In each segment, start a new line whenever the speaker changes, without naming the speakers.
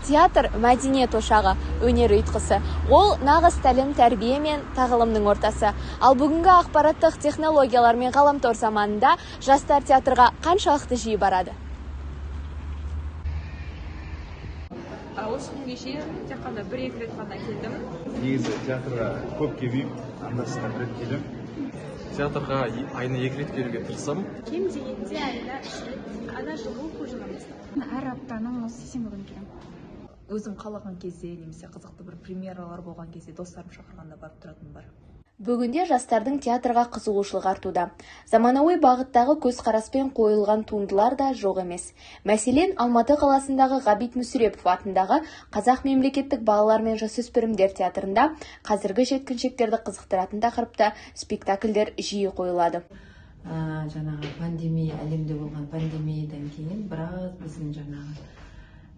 Театр мәдениет ошағы, өнер ұйытқысы. Ол нағыз тәлім, тәрбие мен тағылымның ортасы. Ал бүгінгі ақпараттық технологиялар мен ғаламтор заманында жастар театрға қаншалықты жиі барады?
Осы күнге шейін тек қана 1-2 рет қана келдім.
Негізі театрға көп келмеймін, анда-санда бір рет келем.
Театрға айына 2 рет келуге тырысамын.
Кем дегенде айына 3 рет. Ана жылы оқу жылымызда.
Әр аптаның осы сейсенбі күні келемін.
Өзім қалаған кезде немесе қызықты бір премьералар болған кезде достарым шақырғанда барып тұратын бар.
Бүгінде жастардың театрға қызығушылық артуда. Заманауи бағыттағы көзқараспен қойылған туындылар да жоқ емес. Мәселен, Алматы қаласындағы Ғабит Мүсірепов атындағы Қазақ мемлекеттік балалар мен жасөспірімдер театрында қазіргі жеткіншектерді қызықтыратын тақырыпта спектакльдер жиі қойылады.
Жаңағы пандемия, әлемде болған пандемиядан кейін біраз біздің жаңағы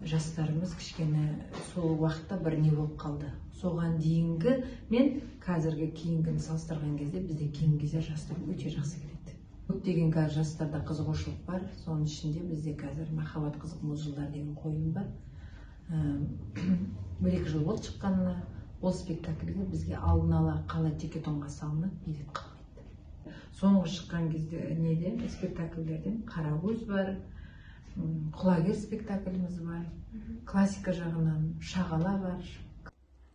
жастарымыз кішкене сол уақытта бір не болып қалды. Соған дейінгі мен қазіргі кейінгіні салыстырған кезде бізде кейінгі кезде жастар өте жақсы келеді. Көптеген қазір жастарда қызығушылық бар. Соның ішінде бізде қазір Махаббат қызық мұз жылдар деген қойылым бар. 1-2 жыл болды шыққанына. Ол спектакльге бізге алдын ала қалай тикетонға салынып билет қалмайды. Соңғы шыққан кезде неден спектакльдерден Қарагөз бар, Құлагер спектакліміз бар, классика жағынан Шағала бар.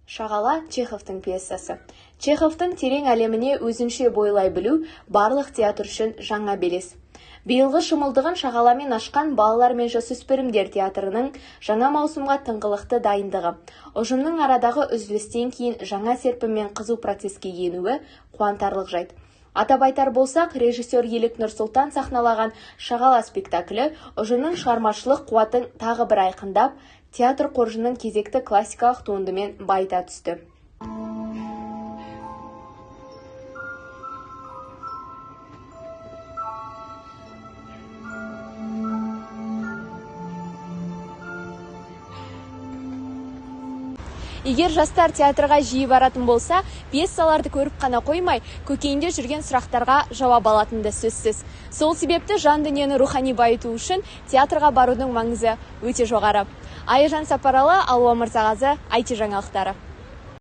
Шағала Чеховтың пьесасы. Чеховтың терең әлеміне өзінше бойлай білу барлық театр үшін жаңа белес. Биылғы шымылдығын Шағаламен ашқан балалар мен жасөспірімдер театрының жаңа маусымға тыңғылықты дайындығы. Ұжымның арадағы үзілістен кейін жаңа серпінмен қызу процеске енуі қуантарлық жайт. Атап айтар болсақ, режиссер Елік Нұрсұлтан сахналаған Шағала спектаклі ұжымның шығармашылық қуатын тағы бір айқындап, театр қоржынын кезекті классикалық туындымен байыта түсті. Егер жастар театрға жиі баратын болса, пьесаларды көріп қана қоймай, көкейінде жүрген сұрақтарға жауап алатынды сөзсіз. Сол себепті жан дүниені рухани байыту үшін театрға барудың маңызы өте жоғары. Айжан Сапаралы, Алуа Мырзағазы, IT жаңалықтары.